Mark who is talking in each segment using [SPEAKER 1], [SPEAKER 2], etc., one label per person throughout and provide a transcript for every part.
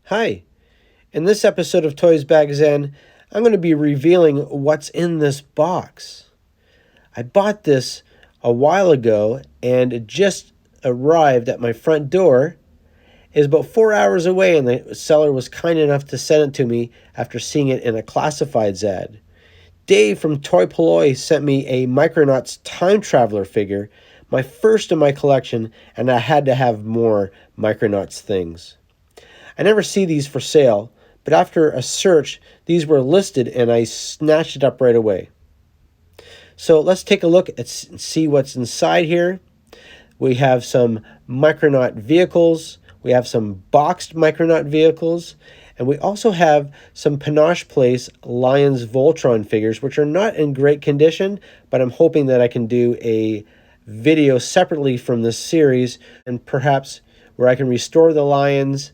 [SPEAKER 1] Hi, in this episode of Toysbackzen, I'm going to be revealing what's in this box. I bought this a while ago and it just arrived at my front door. It's about 4 hours away and the seller was kind enough to send it to me after seeing it in a classifieds ad. Dave from Toy Polloi sent me a Micronauts time traveler figure, my first in my collection, and I had to have more Micronauts things. I never see these for sale, but after a search, these were listed and I snatched it up right away. So let's take a look and see what's inside here. We have some Micronaut vehicles, we have some boxed Micronaut vehicles, and we also have some Panache Place Lions Voltron figures, which are not in great condition, but I'm hoping that I can do a video separately from this series, and perhaps where I can restore the Lions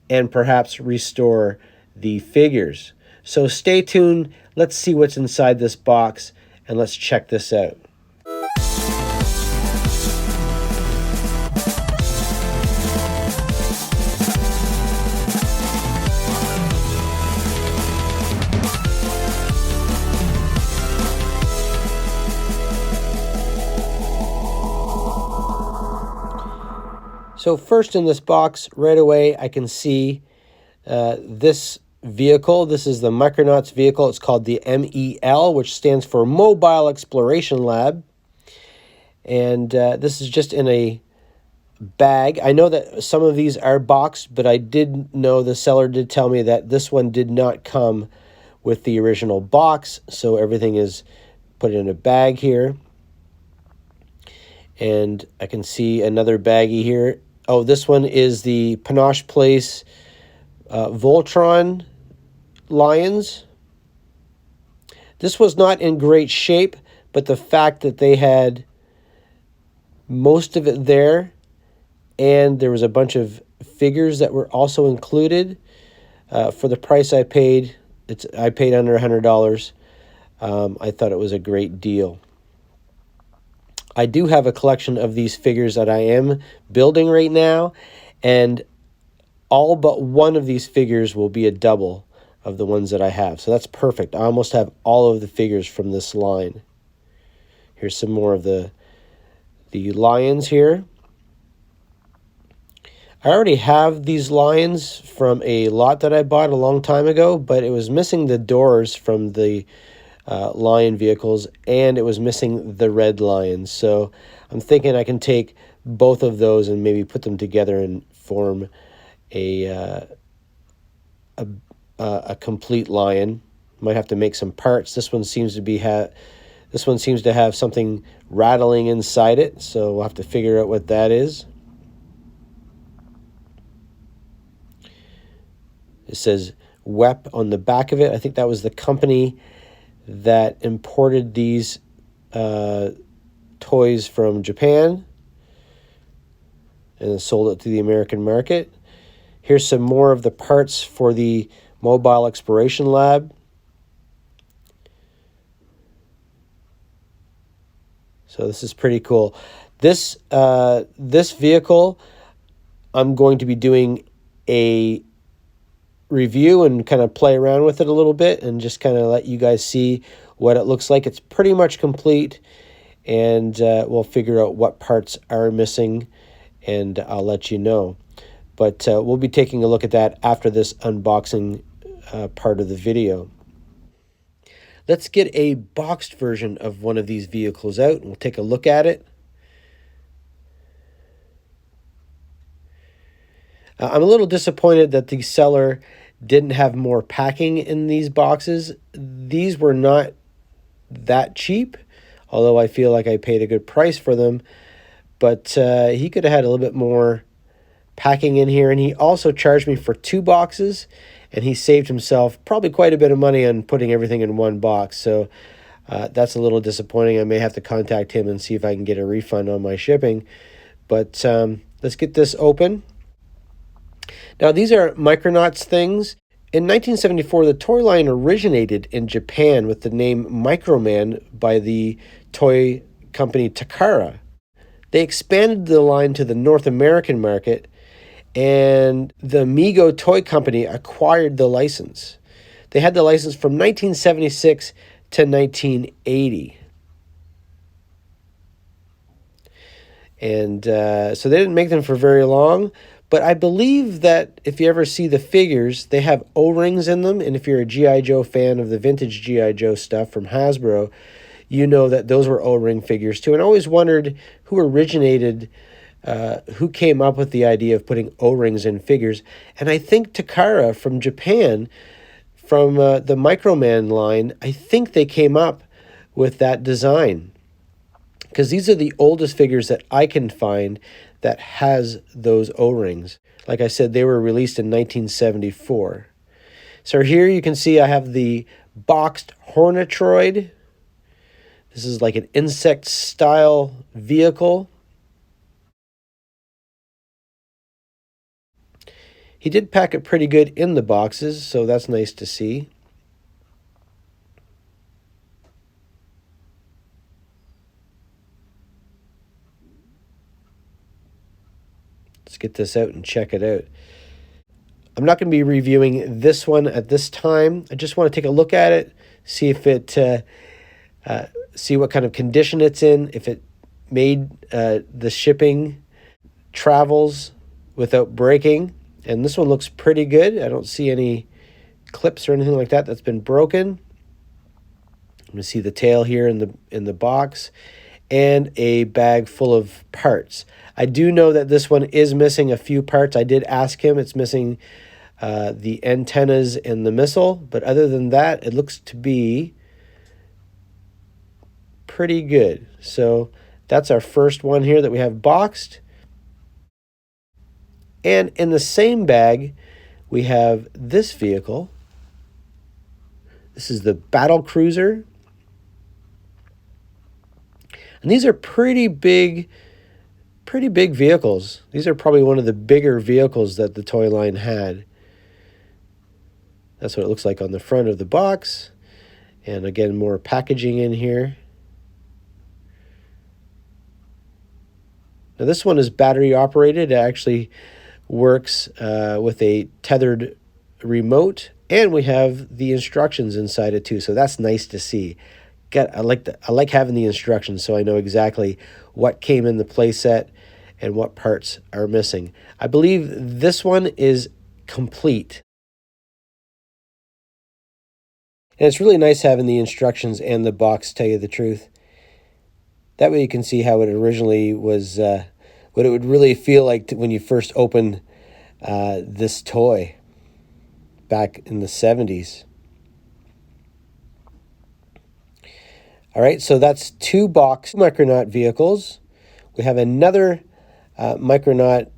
[SPEAKER 1] and perhaps restore the figures. So stay tuned, let's see what's inside this box, and let's check this out. So first in this box, right away, I can see this vehicle. This is the Micronauts vehicle. It's called the MEL, which stands for Mobile Exploration Lab. And this is just in a bag. I know that some of these are boxed, but I did know the seller did tell me that this one did not come with the original box. So everything is put in a bag here. And I can see another baggie here. Oh, this one is the Panache Place Voltron Lions. This was not in great shape, but the fact that they had most of it there, and there was a bunch of figures that were also included for the price I paid. I paid under $100. I thought it was a great deal. I do have a collection of these figures that I am building right now, and all but one of these figures will be a double of the ones that I have. So that's perfect. I almost have all of the figures from this line. Here's some more of the lions here. I already have these lions from a lot that I bought a long time ago, but it was missing the doors from the lion vehicles, and it was missing the red lions. So I'm thinking I can take both of those and maybe put them together and form a complete lion. Might have to make some parts. This one seems to have something rattling inside it, so we'll have to figure out what that is. It says WEP on the back of it. I think that was the company that imported these toys from Japan and sold it to the American market. Here's some more of the parts for the Mobile Exploration Lab. So this is pretty cool. This vehicle, I'm going to be doing a review and kind of play around with it a little bit and just kind of let you guys see what it looks like. It's pretty much complete, and we'll figure out what parts are missing, and I'll let you know. But we'll be taking a look at that after this unboxing part of the video. Let's get a boxed version of one of these vehicles out, and we'll take a look at it. I'm a little disappointed that the seller didn't have more packing in these boxes. These were not that cheap, although I feel like I paid a good price for them. But he could have had a little bit more packing in here, and he also charged me for 2 boxes, and he saved himself probably quite a bit of money on putting everything in one box. So that's a little disappointing. I may have to contact him and see if I can get a refund on my shipping. But let's get this open. Now, these are Micronauts things. In 1974, the toy line originated in Japan with the name Microman by the toy company Takara. They expanded the line to the North American market, and the Mego Toy Company acquired the license. They had the license from 1976 to 1980. And so they didn't make them for very long. But I believe that if you ever see the figures, they have O-rings in them. And if you're a G.I. Joe fan of the vintage G.I. Joe stuff from Hasbro, you know that those were O-ring figures too. And I always wondered who originated, who came up with the idea of putting O-rings in figures. And I think Takara from Japan, from the Microman line, I think they came up with that design. Because these are the oldest figures that I can find that has those O-rings. Like I said, they were released in 1974. So here you can see I have the boxed Hornetroid. This is like an insect-style vehicle. He did pack it pretty good in the boxes, so that's nice to see. Let's get this out and check it out. I'm not going to be reviewing this one at this time. I just want to take a look at it, see if it, see what kind of condition it's in, if it made the shipping travels without breaking. And this one looks pretty good. I don't see any clips or anything like that that's been broken. You can see the tail here in the box, and a bag full of parts. I do know that this one is missing a few parts. I did ask him. It's missing the antennas and the missile, but other than that, it looks to be pretty good. So that's our first one here that we have boxed. And in the same bag, we have this vehicle. This is the Battle Cruiser. And these are pretty big vehicles. These are probably one of the bigger vehicles that the toy line had. That's what it looks like on the front of the box. And again, more packaging in here. Now this one is battery operated. It actually works with a tethered remote, and we have the instructions inside it too. So that's nice to see. I like having the instructions so I know exactly what came in the playset and what parts are missing. I believe this one is complete. And it's really nice having the instructions and the box, to tell you the truth. That way you can see how it originally was, what it would really feel like when you first opened this toy back in the 70s. All right, so that's two box Micronaut vehicles. We have another Micronaut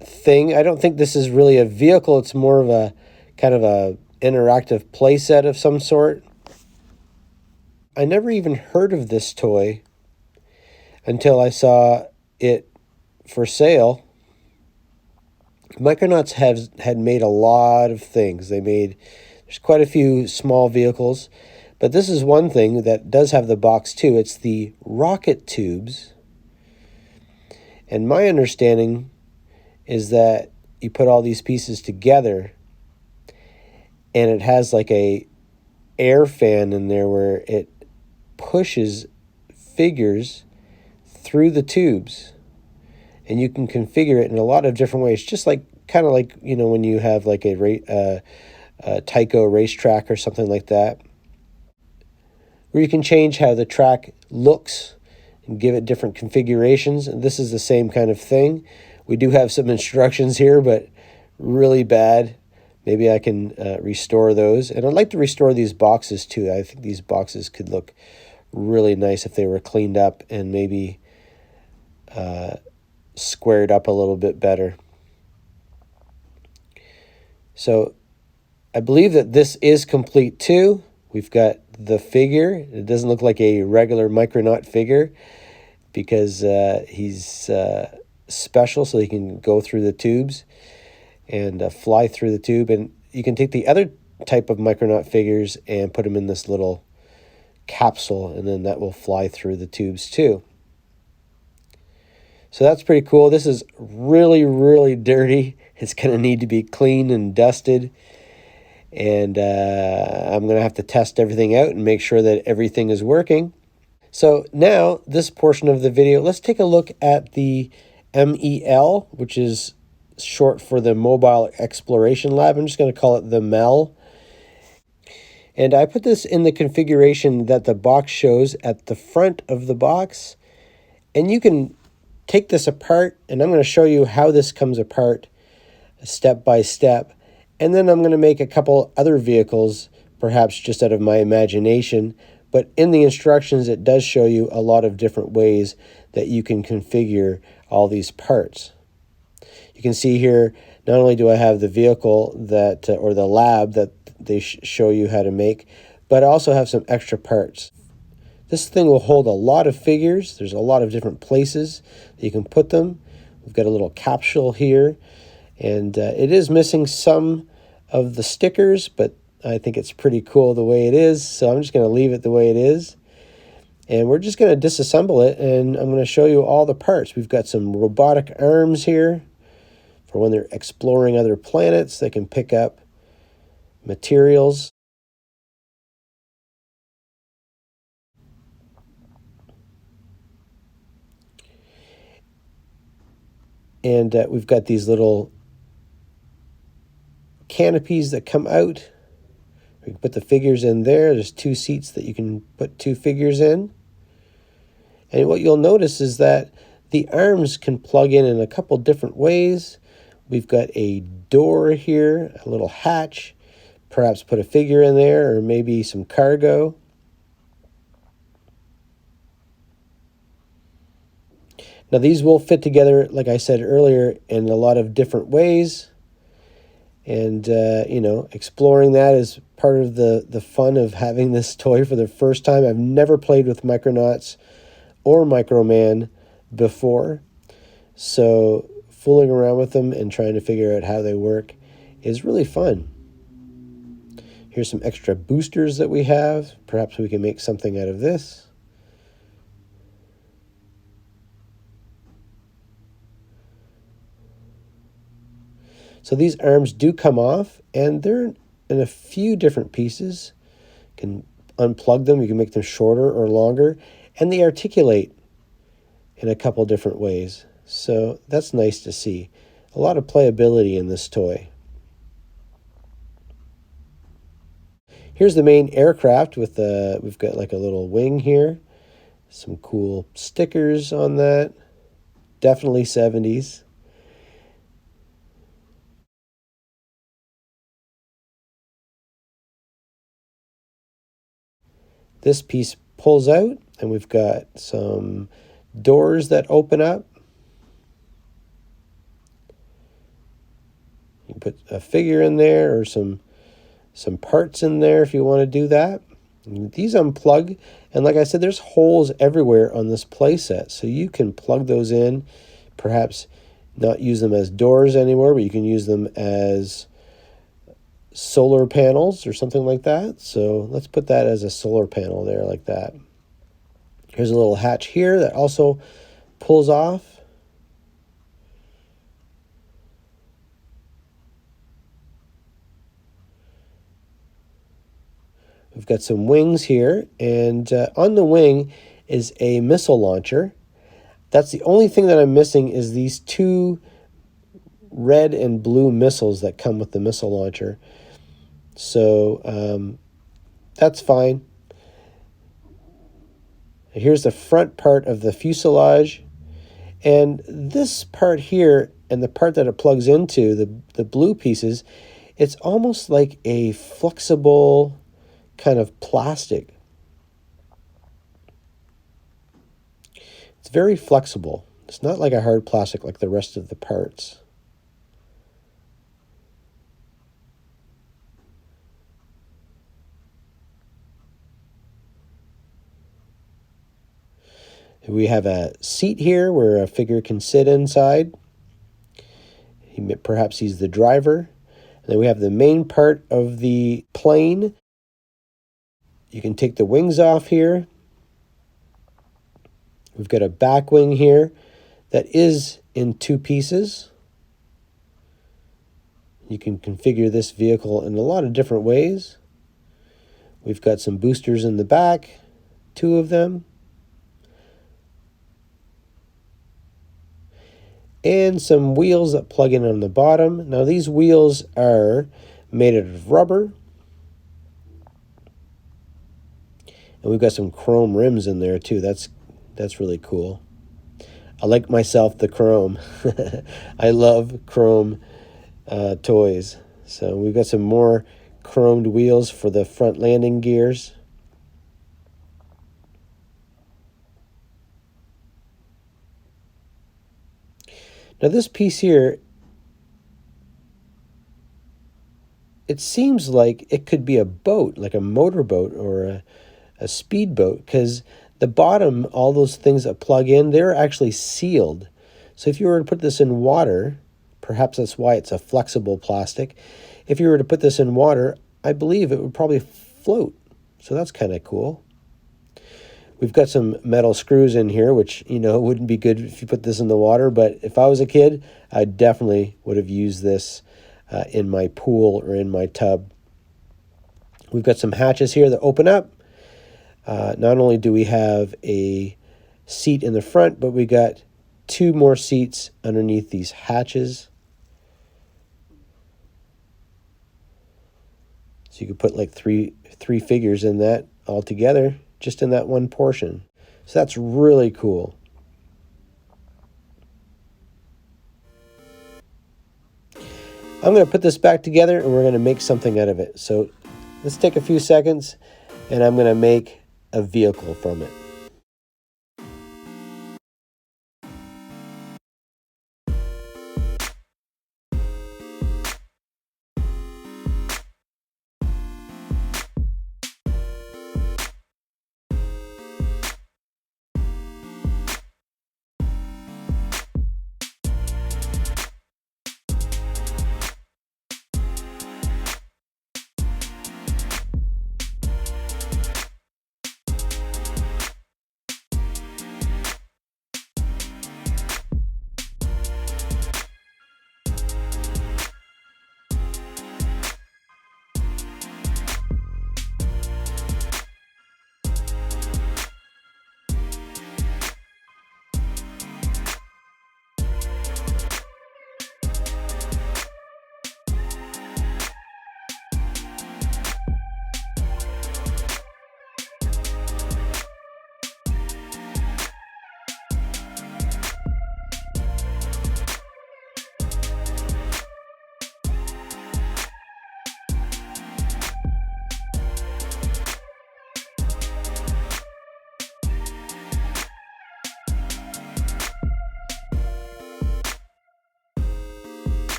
[SPEAKER 1] thing. I don't think this is really a vehicle. It's more of a kind of a interactive playset of some sort. I never even heard of this toy until I saw it for sale. Micronauts had made a lot of things. There's quite a few small vehicles. But this is one thing that does have the box too. It's the rocket tubes. And my understanding is that you put all these pieces together and it has like a air fan in there where it pushes figures through the tubes. And you can configure it in a lot of different ways, just like kind of like, you know, when you have like a Tyco racetrack or something like that, where you can change how the track looks and give it different configurations. And this is the same kind of thing. We do have some instructions here, but really bad. Maybe I can restore those. And I'd like to restore these boxes too. I think these boxes could look really nice if they were cleaned up and maybe squared up a little bit better. So I believe that this is complete too. We've got the figure. It doesn't look like a regular Micronaut figure because he's special, so he can go through the tubes and fly through the tube. And you can take the other type of Micronaut figures and put them in this little capsule, and then that will fly through the tubes too. So that's pretty cool. This is really, really dirty. It's going to need to be cleaned and dusted. And I'm going to have to test everything out and make sure that everything is working. So now, this portion of the video, let's take a look at the MEL, which is short for the Mobile Exploration Lab. I'm just going to call it the MEL. And I put this in the configuration that the box shows at the front of the box. And you can take this apart, and I'm going to show you how this comes apart step by step. And then I'm going to make a couple other vehicles, perhaps just out of my imagination. But in the instructions, it does show you a lot of different ways that you can configure all these parts. You can see here, not only do I have the vehicle that, or the lab that they show you how to make, but I also have some extra parts. This thing will hold a lot of figures. There's a lot of different places that you can put them. We've got a little capsule here, and it is missing some of the stickers, but I think it's pretty cool the way it is, so I'm just going to leave it the way it is. And we're just going to disassemble it, and I'm going to show you all the parts. We've got some robotic arms here for when they're exploring other planets. They can pick up materials. And we've got these little canopies that come out. We can put the figures in there. There's 2 seats that you can put 2 figures in. And what you'll notice is that the arms can plug in a couple different ways. We've got a door here, a little hatch. Perhaps put a figure in there, or maybe some cargo. Now these will fit together, like I said earlier, in a lot of different ways. And, you know, exploring that is part of the fun of having this toy for the first time. I've never played with Micronauts or Microman before. So fooling around with them and trying to figure out how they work is really fun. Here's some extra boosters that we have. Perhaps we can make something out of this. So these arms do come off, and they're in a few different pieces. You can unplug them, you can make them shorter or longer, and they articulate in a couple different ways. So that's nice to see. A lot of playability in this toy. Here's the main aircraft with we've got like a little wing here. Some cool stickers on that. Definitely 70s. This piece pulls out, and we've got some doors that open up. You can put a figure in there or some parts in there if you want to do that. And these unplug, and like I said, there's holes everywhere on this playset, so you can plug those in. Perhaps not use them as doors anymore, but you can use them as solar panels or something like that. So let's put that as a solar panel there like that. Here's a little hatch here that also pulls off. We've got some wings here, and on the wing is a missile launcher. That's the only thing that I'm missing is these 2 red and blue missiles that come with the missile launcher. So that's fine. Here's the front part of the fuselage. And this part here, and the part that it plugs into, the blue pieces, it's almost like a flexible kind of plastic. It's very flexible. It's not like a hard plastic like the rest of the parts. We have a seat here where a figure can sit inside. Perhaps he's the driver. And then we have the main part of the plane. You can take the wings off here. We've got a back wing here that is in 2 pieces. You can configure this vehicle in a lot of different ways. We've got some boosters in the back, 2 of them. And some wheels that plug in on the bottom. Now these wheels are made out of rubber. And we've got some chrome rims in there too. That's really cool. I like myself the chrome. I love chrome toys. So we've got some more chromed wheels for the front landing gears. Now this piece here, it seems like it could be a boat, like a motorboat or a speedboat, because the bottom, all those things that plug in, they're actually sealed. So if you were to put this in water, perhaps that's why it's a flexible plastic. If you were to put this in water, I believe it would probably float. So that's kind of cool. We've got some metal screws in here, which, you know, wouldn't be good if you put this in the water. But if I was a kid, I definitely would have used this in my pool or in my tub. We've got some hatches here that open up. Not only do we have a seat in the front, but we got 2 more seats underneath these hatches. So you could put like three figures in that all together, just in that one portion. So that's really cool. I'm going to put this back together and we're going to make something out of it. So let's take a few seconds and I'm going to make a vehicle from it.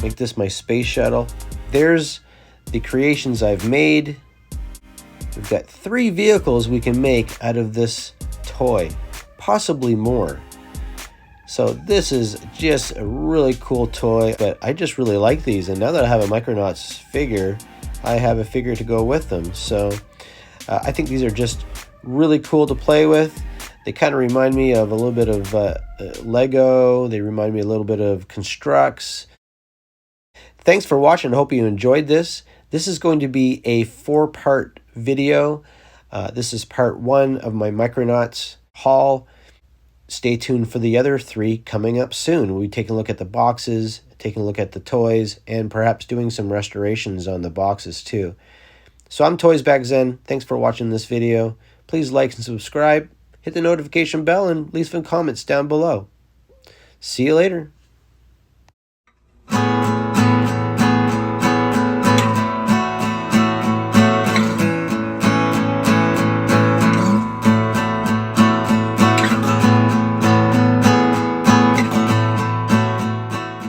[SPEAKER 1] Make this my space shuttle. There's the creations I've made. We've got 3 vehicles we can make out of this toy, possibly more. So this is just a really cool toy, but I just really like these. And now that I have a Micronauts figure, I have a figure to go with them. So I think these are just really cool to play with. They kind of remind me of a little bit of Lego. They remind me a little bit of Constructs. Thanks for watching. I hope you enjoyed this. This is going to be a 4-part video. This is part 1 of my Micronauts haul. Stay tuned for the other 3 coming up soon. We'll be taking a look at the boxes, taking a look at the toys, and perhaps doing some restorations on the boxes too. So I'm Toysbackzen. Thanks for watching this video. Please like and subscribe. Hit the notification bell and leave some comments down below. See you later.